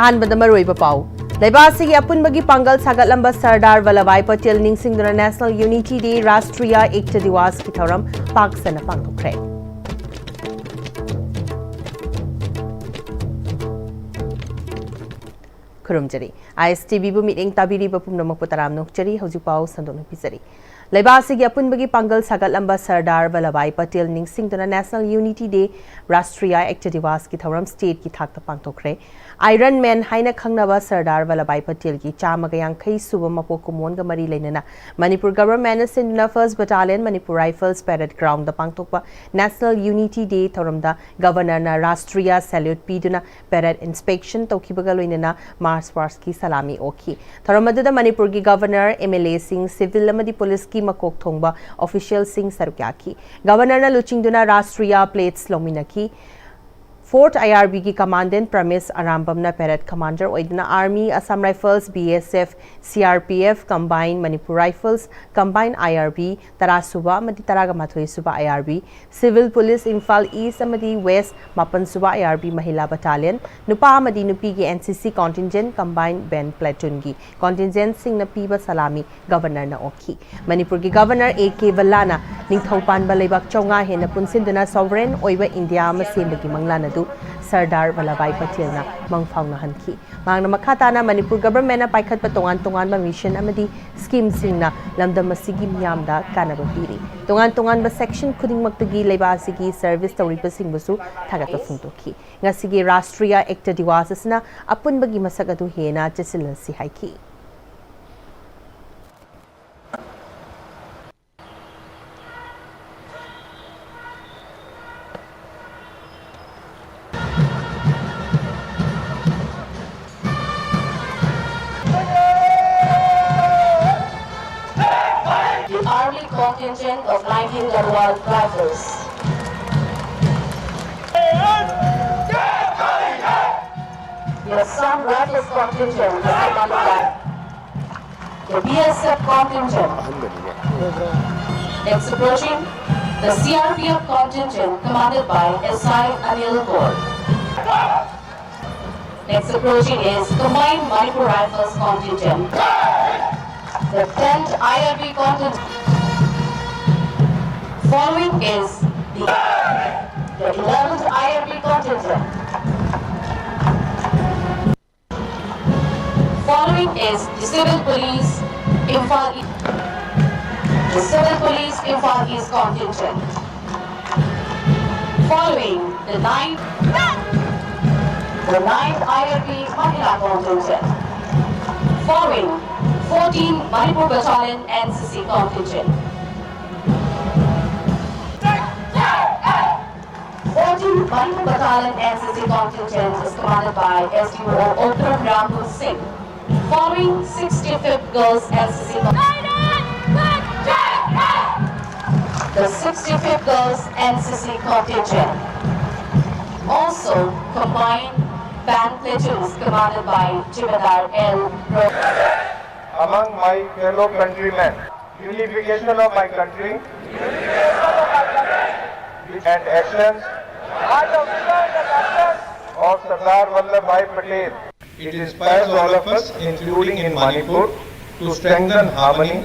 ꯑꯍꯥꯟꯕꯗ ꯃꯔꯨꯑꯣꯏꯕ ꯄꯥꯎ ꯂꯩꯕꯥꯛꯁꯤꯒꯤ ꯑꯄꯨꯟꯕꯒꯤ ꯄꯥꯡꯒꯜ ꯁꯥꯒꯠꯂꯝꯕ ꯁꯔꯗꯥꯔ ꯚꯜꯂꯚꯚꯥꯏ ꯄꯇꯦꯜ ꯅꯤꯡꯁꯤꯡꯗꯨꯅ ꯅꯦꯁꯅꯦꯜ ꯌꯨꯅꯤꯇꯤ ꯗꯦ ꯔꯥꯁꯇ꯭ꯔꯤꯌꯥ ꯑꯦꯛꯇ ꯗꯤꯋꯥꯁꯀꯤ ꯊꯧꯔꯝ ꯄꯥꯛ ꯁꯟꯅ ꯄꯥꯡꯊꯣꯛꯈ꯭ꯔꯦ꯫ ꯈꯨꯔꯨꯝꯖꯔꯤ ISTVꯕꯨ ꯃꯤꯠꯌꯦꯡ ꯇꯥꯕꯤꯔꯤꯕ ꯄꯨꯝꯅꯃꯛꯄꯨ ꯇꯔꯥꯝꯅ ꯅꯣꯛꯆꯔꯤ ꯍꯧꯖꯤꯛ ꯄꯥꯎ ꯁꯟꯗꯣꯛꯅ ꯄꯤꯖꯔꯤ꯫ ꯂꯩꯕꯥꯛꯁꯤꯒꯤ ꯑꯄꯨꯟꯕꯒꯤ ꯄꯥꯡꯒꯜ ꯁꯥꯒꯠꯂꯝꯕ ꯁꯔꯗꯥꯔ ꯚꯜꯂꯚꯚꯥꯏ ꯄꯇꯦꯜ ꯅꯤꯡꯁꯤꯡꯗꯨꯅ ꯅꯦꯁꯅꯦꯜ ꯌꯨꯅꯤꯇꯤ ꯗꯦ ꯔꯥꯁꯇ꯭ꯔꯤꯌꯥ ꯑꯦꯛꯇ ꯗꯤꯋꯥꯁꯀꯤ ꯊꯧꯔꯝ ꯁ꯭ꯇꯦꯠꯀꯤ ꯊꯥꯛꯇ ꯄꯥꯡꯊꯣꯛꯈ꯭ꯔꯦ꯫ ꯑꯥꯏꯔꯟ ꯃꯦꯟ ꯍꯥꯏꯅ ꯈꯪꯅꯕ ꯁꯔꯗꯥꯔ ꯚꯜꯂꯚꯚꯥꯏ ꯄꯇꯦꯜꯒꯤ 150 ꯁꯨꯕ ꯃꯄꯣꯛ ꯀꯨꯝꯑꯣꯟꯒ ꯃꯔꯤ ꯂꯩꯅꯅ ꯃꯅꯤꯄꯨꯔ ꯒꯚꯔꯟꯃꯦꯟꯠꯅ ꯁꯤꯟꯗꯨꯅ 1st battalion Manipur rifles parade ground ꯄꯥꯡꯊꯣꯛꯄ ꯅꯦꯁꯅꯦꯜ ꯌꯨꯅꯤꯇꯤ ꯗꯦ ꯊꯧꯔꯝꯗ ꯒꯚꯔꯅꯔꯅ ꯔꯥꯁꯇ꯭ꯔꯤꯌꯥ ꯁꯦꯜꯌꯨꯠ ꯄꯤꯗꯨꯅ ꯄꯦꯔꯦꯗ ꯏꯟꯁꯄꯦꯛꯁꯟ ꯇꯧꯈꯤꯕꯒ ꯂꯣꯏꯅꯅ ꯃꯥꯔꯆ ꯄꯥꯁꯠꯀꯤ ꯁꯂꯥꯃꯤ ꯑꯣꯛꯈꯤ꯫ ꯊꯧꯔꯝ ꯑꯗꯨꯗ ꯃꯅꯤꯄꯨꯔꯒꯤ ꯒꯚꯔꯅꯔ, MLAꯁꯤꯡ, ꯁꯤꯚꯤꯜ ꯑꯃꯗꯤ ꯄꯨꯂꯤꯁꯀꯤ ꯃꯀꯣꯛ ꯊꯣꯡꯕ ꯑꯣꯐꯤꯁꯤꯌꯦꯜꯁꯤꯡ ꯁꯔꯨꯛ ꯌꯥꯈꯤ꯫ ꯒꯚꯔꯅꯔꯅ ꯂꯨꯆꯤꯡꯗꯨꯅ ꯔꯥꯁꯇ꯭ꯔꯤꯌꯥ ꯄ꯭ꯂꯦꯠꯁ ꯂꯧꯃꯤꯟꯅꯈꯤ꯫ 4th IRBꯒꯤ ꯀꯃꯥꯟꯗꯦꯟꯠ ꯄ꯭ꯔꯃꯤꯁ ꯑꯔꯥꯝꯕꯝꯅ ꯄꯦꯔꯦꯗ ꯀꯃꯥꯟꯗꯔ ꯑꯣꯏꯗꯨꯅ army, Assam rifles, BSF, CRPF, combine Manipur rifles, combine IRB, 10 सुबा अमदी 12 सुबा IRB, civil police Imphal east अमदी वेस्ट 9 सुबा IRB महिला बटालियन, नुपा अमदी नुपीगी NCC contingent, combine band platoon की कॉन्टिंजेंट सिंह पीब सलामी गवर्नर न ओखी। मणिपुर की गवर्नर AK वल्लाना निंगथौपानबा लेबाक 4 हेन पुनसिंदुना सॉवरेन ओइबा इंडिया अमा सेमबगी मंगलाना सरदार वल्लभभाई पटेल मंगफाउना हनखी। मांगना मखाताना मणिपुर गवर्नमेंट पाइखत तोंगान तोंगान मिशन अमदी स्कीम सिंगना लमदम मसिगी मियामदा कानबा पीरी। तोंगान तोंगान सेक्शन खुदिंगमक्तगी लेबासिगी सर्विस तौरिबसिंगबसु थागतबा फोंदोखी। ngasiगी राष्ट्रीय एक्ट दिवस असना अपुनबगी मसक अदु हेना चसिलसी हाइखी। Army contingent of 19 Garhwal Rifles. The Assam Rifles contingent is commanded by the BSF contingent. Next approaching, the CRPF contingent commanded by SI Anil Kaur. Next approaching is combined Manipur Rifles contingent. The 10th IRB contingent. Following is the 11th IRB contingent. Following is the Civil Police Imphal East. The Civil Police Imphal East contingent. Following the 9th IRB Mahila contingent. Following 14 Manipur Battalion NCC contingent. 14 Manipur Battalion NCC contingent is commanded by SDO Okram Rampur Singh. Following 65th Girls NCC the 65th Girls NCC contingent. Also combined band platoons commanded by Jimedar L. Among my fellow countrymen, unification of my country and actions of Sardar Vallabhbhai Patel. It inspires all of us, including in Manipur, to strengthen harmony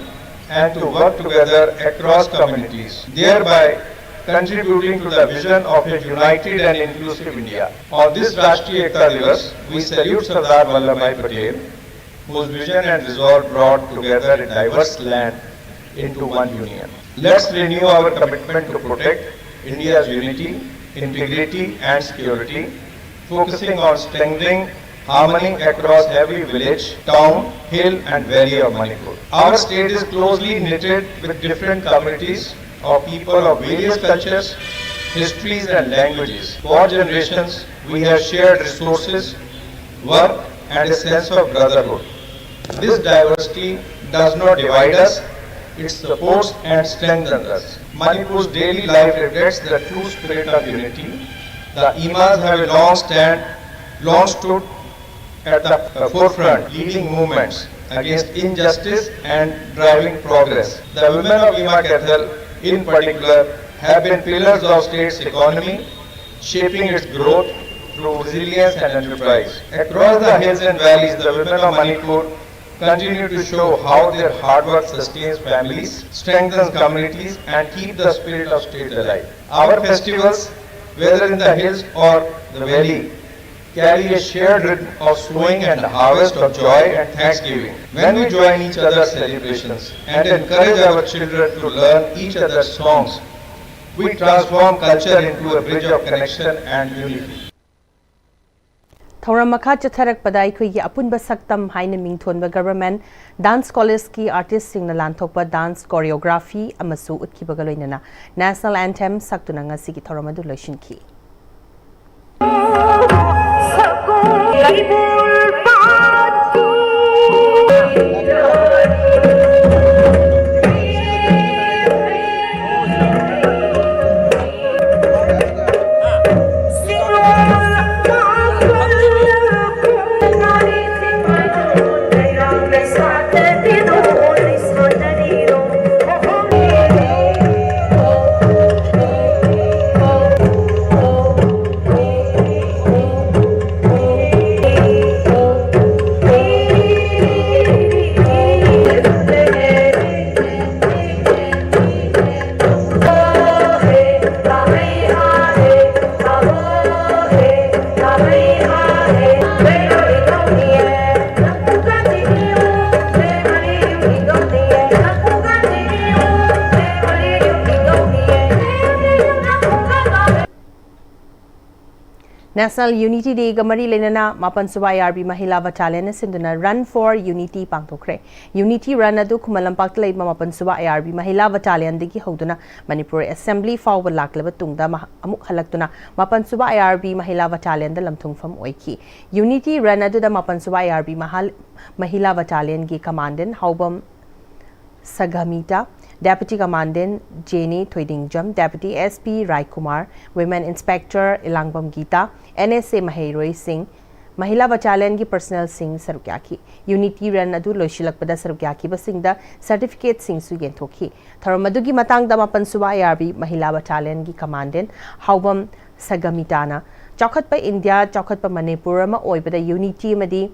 and to work together across communities, thereby contributing to the vision of a united and inclusive India. On this Rashtriya Ekta Divas, we salute Sardar Vallabhbhai Patel, whose vision and resolve brought together a diverse land into one union. Let's renew our commitment to protect India's unity, integrity and security, focusing on strengthening harmony across every village, town, hill and valley of Manipur. Our state is closely knitted with different communities of people of various cultures, histories and languages. For generations, we have shared resources, work and a sense of brotherhood. This diversity does not divide us, it supports and strengthens us. Manipur's daily life reflects the true spirit of unity. The Imas have long stood at the forefront, leading movements against injustice and driving progress. The women of Ima Cathal, in particular, have been pillars of state's economy, shaping its growth through resilience and enterprise. Across the hills and valleys, the women of Manipur continue to show how their hard work sustains families, strengthens communities, and keep the spirit of state alive. Our festivals, whether in the hills or the valley, carry a shared rhythm of sowing and harvest of joy and thanksgiving. When we join each other's celebrations and encourage our children to learn each other's songs, we transform culture into a bridge of connection and unity. Thauram makha chatharak padai khoi apunba saktam haina mingthonba government dance college ki artist sing na lanthokpa dance choreography amasu utkibaga loinana national anthem saktuna ngasi ki thauram adu loishinki. National Unity Day Gamari Lenana Mapan Suba IRB Mahila Battalion Sinduna Run for Unity Pangtokre. Unity Run adu Kumalampak Lay Mapan Suba IRB Mahila Battalion Digi Hoduna Manipuri Assembly Forward Laklaba Tungda Amuk Halaktuna Mapan Suba IRB Mahila Battalion the Lamtung from Oiki. Unity Run adu the Mapan Suba IRB Mahila Battalion Gi Commandant Haubam Sagamita, Deputy Commandant Jenny Thoidingjam, Deputy SP Rai Kumar, Women Inspector Ilangbam Gita, NSA Maheroi Singh, Mahila Battalion ki Personnel Singh Sarukyaki, Unity Run adu Loishilakpada Sarukyaki Basingda Certificate Singh Sugen Toki, Tharamadugi Matang Damapan Suba IRB Mahila Battalion ki Commandant Haubam Sagamitana, Chokhatpa India, Chokhatpa Manipurama Oibada Unity Madi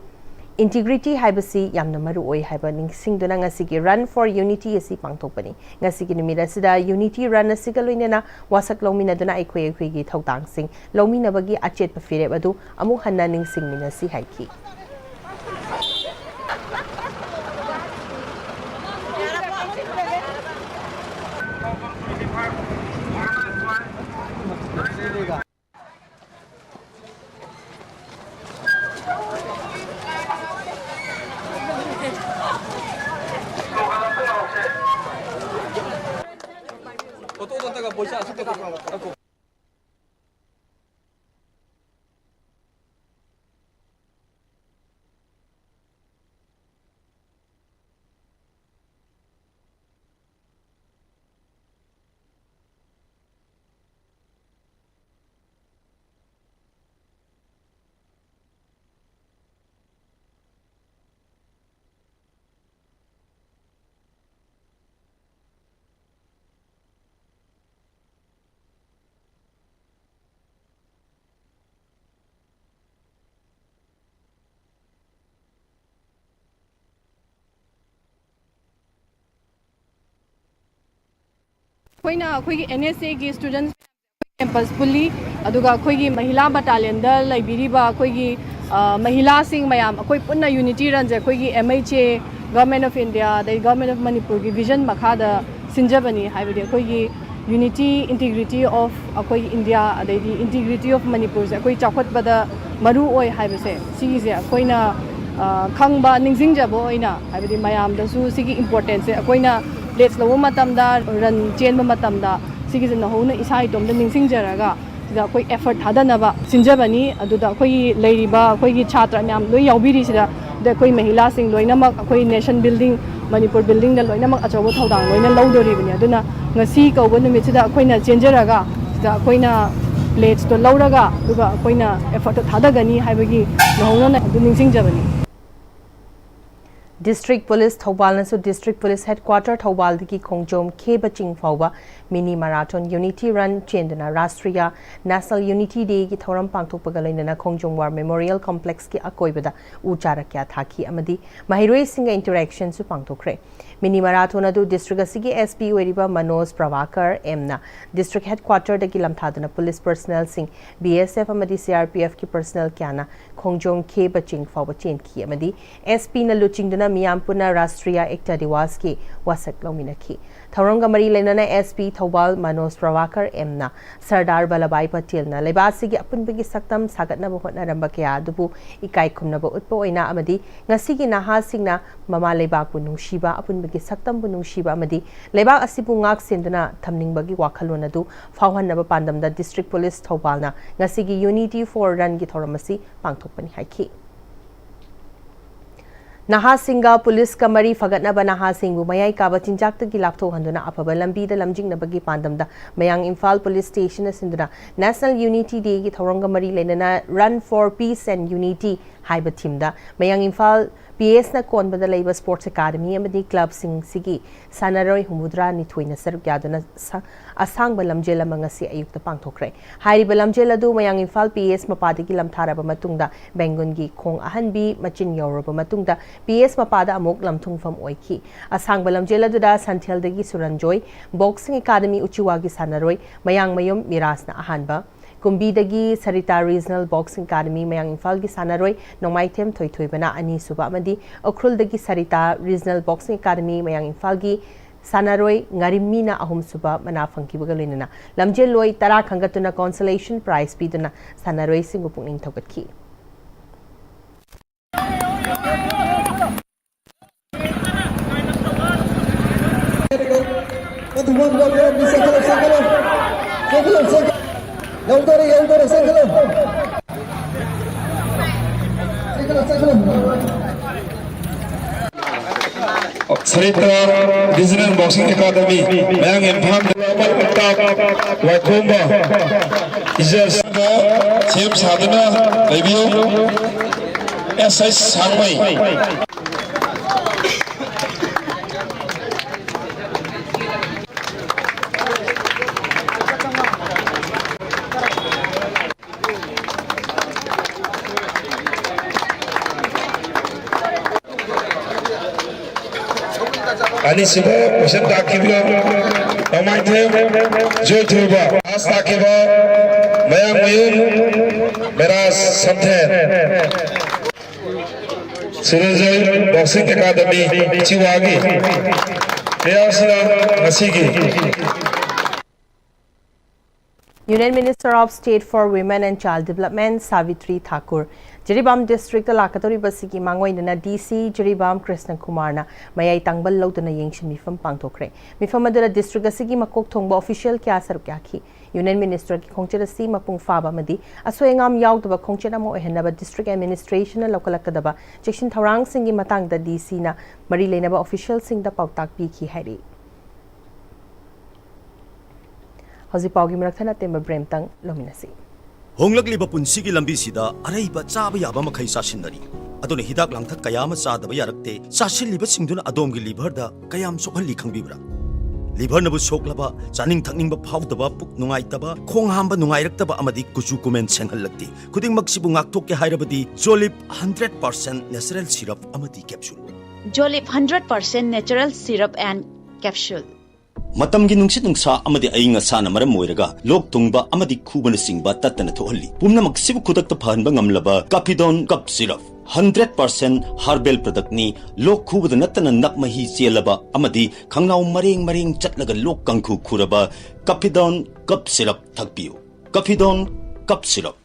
Integrity haibasi yamna maru oi haiba ningsingduna ngasigi Run for Unity asi pangthokpani ngasigi numida sida Unity Run asiga loinena wasak lomina duna aikhoi gi thautang sing lomina bagi achet pa fire adu amu hanna ningsingmina si haiki अखोई NSA की students campus पुली अदुगा अखोई महिला battalion दा लाइब्रेरीबा अखोई महिला सिंह मयाम अखोई पुन्ना unity run जे अखोई MHA government of India the government of Manipur की विजन मखादा सिंजबनी हाइबदे अखोई यूनिटी इंटीग्रिटी ऑफ अखोई इंडिया अदैदी इंटीग्रिटी ऑफ मणिपुर से अखोई चाखतबदा मरु ओय हाइबसे सिगिसे अखोइना खंगबा निंजिंगजबो ओइना हाइबदे मयाम दसु सिगी इंपोर्टेंस से अखोइना लेट्स लो मतमदा रन चेन मतमदा सिगिसे नहोना इसा इतोमदा निंसिंगजरगा सिदा कोई एफर्ट थादनबा सिंजबनी अदुदा कोई लेरिबा कोई छात्र म्याम लोई याउबिरी सिदा द कोई महिला सिंग लोइनमक कोई नेशन बिल्डिंग मणिपुर बिल्डिंग द लोइनमक अचौबो थौदांग लोइना लौदोरिबनी अदुना ngasi कौब नुमितसिदा अखोइना चेंजरगा सिदा अखोइना प्लेट्स तो लौरगा दुगा अखोइना एफर्ट थादगनी हाइबगी नहोना अदु निंसिंगजबनी District Police Thawbal nasu District Police Headquarter Thawbal diki khongjom kheba ching fawba mini marathon Unity Run chenduna Rashtriya National Unity Day ki thoram pangthokpaga loinana khongjom War Memorial Complex ki akoibada u charakya thaki amadi mahiroi singa interaction su pangthokre mini marathon adu district asigi SP oiriba Manoj Pravakar emna district headquarter daki lamthaduna police personnel sing BSF amadi CRPF ki personnel kyana khongjom kheba ching fawba chen ki amadi SP na luchingduna miyam puna Rashtriya Ekta Diwas ki wasak lominaki Thauranga mari lenana SP Thawbal Manoj Pravakar emna Sardar Vallabhbhai Patel na lebasigi apunbagi saktam sagatna bohotna ramba kya dubu ikai khumna bo utpo oina amadi ngasigi naha singna mama lebak bu nungshiba apunbagi saktam bu nungshiba amadi lebak asibu ngak senduna thamningbagi wakhalon adu fawhanna ba pandamda District Police Thawbal na ngasigi Unity for Run gi thoramasi pangthokpani haiki Naha Singa Police Kamari Fagatna Banaha Singhu Mayai Kaba Chinjak the Gilapto Handuna Upper Lambi the Lamjing Nabagi Pandamda Mayang Imphal Police Station Sinduna National Unity Day Thoronga Mari Lenana Run for Peace and Unity Haiba Timda Mayang Imphal PS na kon bada labor sports academy amadi club sing sigi sanaroi humudra ni thoina saruk yaduna asang balamjela mangasi ayukta pangthokre hairi balamjela du mayang Imphal PS mapadi ki lamthara ba matungda bengun gi khong ahanbi machin yoro ba matungda PS mapada amok lamthung fam oiki asang balamjela du da santhel dagi suranjoy boxing academy uchiwagi sanaroi mayang mayom mirasna ahanba Kumbidagi Sarita Regional Boxing Academy Mayang Imphal gi sanaroi Nongmaitem Thoithoibana ani suba amadi Okrul dagi Sarita Regional Boxing Academy Mayang Imphal gi sanaroi ngarimina ahum suba mana fangki bagalinana lamjel loi tara khangatuna consolation prize piduna sanaroi singu pungning thogatki Sarita Regional Boxing Academy, Mayang Imphal, Wakumba, Izas, Sim Sadhana, Review, SS Sangway. Ani sibo mission takiba amai the joy thoba as takiba mayang mayun meras samthen Suranjoy Boxing Academy Chiwagi Priyasina Nasigi Union Minister of State for Women and Child Development Savitri Thakur Jiribam District Lakatori Basiki Mangoi na DC Jiribam Krishna Kumarna Mayai Tangbal Lautana Yengshin Mifam Pangtokre Mifam Madura District Asigi Makok Tongba official Kya Sarukyaki Union Minister ki Khongcherasi Mapung Faba Madi Asoyangam Yaudaba Khongchera Mo Ehenaba District Administration Lokalakadaba Jekshin Tharang Singi Matang da DC na Marilenaba official Sing da Pautak Piki Hari Hozi Paugi Marathana Temba Bremtang Lominasi Honglakliba punsigi lambi sida araiba chaba yaba makhai sasinari adone hidak langthak kayama chadaba yarakte sasilliba singduna adomgi liver da kayam sokhalli khangbibra liver nabu soklaba chaning thakningba phawdaba puk nungaitaba khong hamba nungairaktaba amadi kuchu kumen senghallakti khuding maksibu ngakthok ke hairabadi Jolip 100% natural syrup amadi capsule Jolip 100% natural syrup and capsule Matamgi nungsit nungsa amadi ayinga sana maram moiraga lok tungba amadi khubana singba tatana thohalli pumna maksibu khudakta phanba ngamlaba Capidon cup syrup 100% herbal product ni lok khubada natana nakmahi chelaba amadi khangnaw maring chatlaga lok kangkhu khuraba Capidon cup syrup thakpiu Capidon cup syrup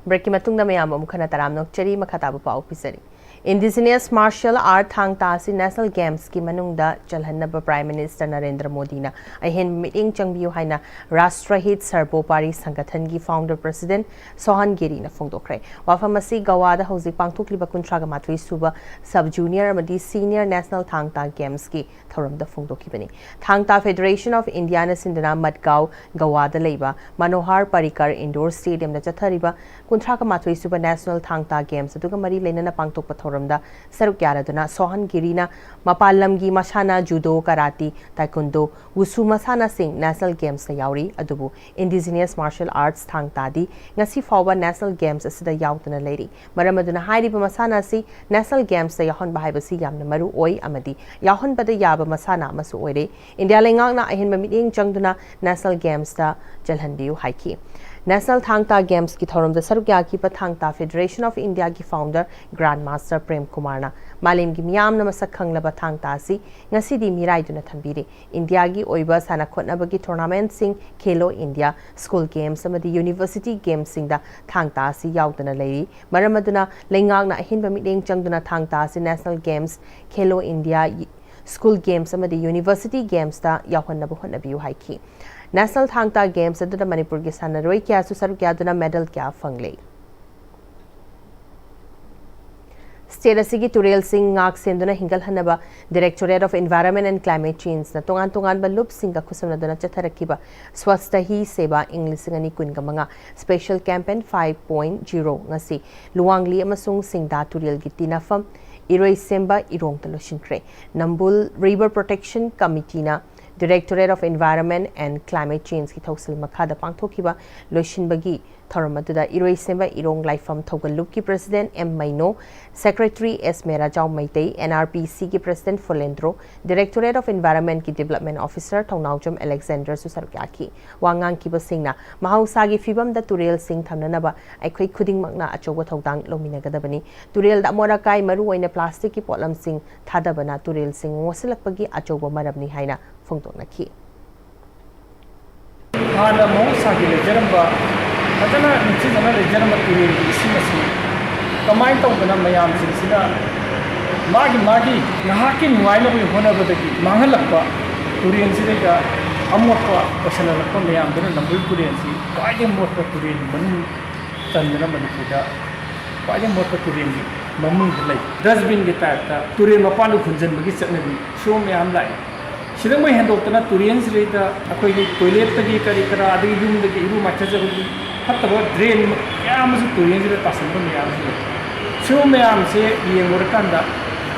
Breaking Matungna Mayam Mukana Taram Nokcheri Makatabu Pau Pisari Indigenous Martial Art Thang Ta si National Games ki manungda chalhannaba Prime Minister Narendra Modi na ahin meeting changbiu haina Rashtrahit Sarbopari Sangathan gi founder President Sohan Giri na phongdokre wafamasi Gawada hauzik pangthokliba kuntraga matwi suba sub junior amadi senior National Thang Ta Games ki thoramda phongdokibani Thang Ta Federation of India na sindana Madgaon Gawada leiba Manohar Parikar Indoor Stadium na chathariba kuntraga matwi suba National Thang Ta Games aduga mari leinana pangthokpa thoramda saruk yaraduna Sohan Girina Mapalamgi Masana Judo Karate Taekwondo Wusu Masana Sing National Games na yauri adubu Indigenous Martial Arts Thang Tadi ngasi fawba National Games asida yautuna leiri maramaduna hairiba masana si National Games na yahon bahibasi yamna maru oi amadi yahon bada yaba masana masu oire India lengak na ahin mamiting changduna National Games ta jalhandiu haiki National Thang Ta Games ki thoramda sarukya ki pa Thang Ta Federation of India ki founder Grandmaster Prem Kumar na malim gi miyam na masak khanglaba Thang Ta si ngasi di mirai duna thambiri India gi oiba sana khotnaba gi tournament sing Khelo India School Games amadi University Games sing da Thang Ta si yaudana leiri maramaduna lengak na hinba miteng changduna Thang Ta si National Games Khelo India School Games amadi University Games da yahonna bu honna biu haiki National Thang Ta Games aduna Manipur gi sanaroi kya su saruk yaduna medal kya fangle State asigi Turel Singh ngak senduna hingal hanaba Directorate of Environment and Climate Change na tungan ba lup singa kusam na duna chatharakiba swasta hi seba English ngani kun gamanga Special Campaign 5.0 ngasi luangli amasung singda Turel gi tinafam Iroi Semba Irong Taloshinkre Nambul River Protection Committee na Directorate of Environment and Climate Change ki thausil makhada pangthokiba loishinbagi thoramatuda Iroi Semba Irong Laifam Thogalup ki President M Maino Secretary S Merajau Maitei NRPC ki President Folendro Directorate of Environment ki Development Officer Thongnaujam Alexander Susarkyaki wangang ki basingna mahausa gi fibam da Turel Singh thamnanaba aikhoi khuding makna achoba thodang lominagadabani Turel da morakai maru oina plastic ki potlam sing thadabana Turel Singh ngosilakpagi achoba marabni haina phongtoknaki hana mahausa gi lejaramba Katana nchi jana lejaramba Turel isi masi kamai tawdana mayam singsina magi ngahaki nuaina bu hona badagi mangalakpa Turel sirega amotpa pasanalakpa mayam dana nambul Turel si kwaide motpa Turel manu tandana Manipurda kwaide motpa Turel gi mamung lai dustbin gi ta Turel mapanu khunjan bagi chaknabi show mayam lai Sidang may handokna Turel sirega akoi toilet tagi kari kara adi room dagi iru machajagu hattaba drain kya masu Turel sirega tasanba mayam show mayam se yengorkanda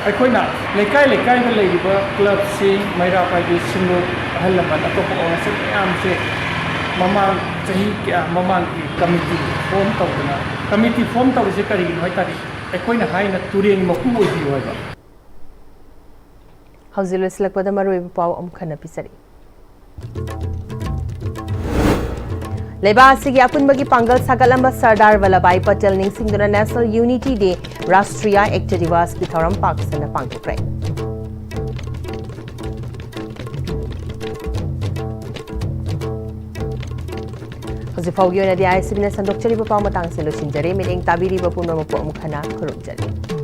aikoina lekai da leiba club se maira pai de singo halaman atop onse mayam se mamang chahi kya mamang ki committee form tawse kari noi tari aikoina haina Turel maku oi hoiba Hauzilu silakpada maroi pau amkhana pisari Lebasigi apunbagi pangal sagalamba Sardar Vallabhbhai Patel ningsingduna National Unity Day Rashtriya Ekta Divas ki thoram Pakistan pangthokre Hozifaugi ona di ISTV na sandok chari pau matang selo sinjare mening tabiri bapun mapu amkhana khurumjari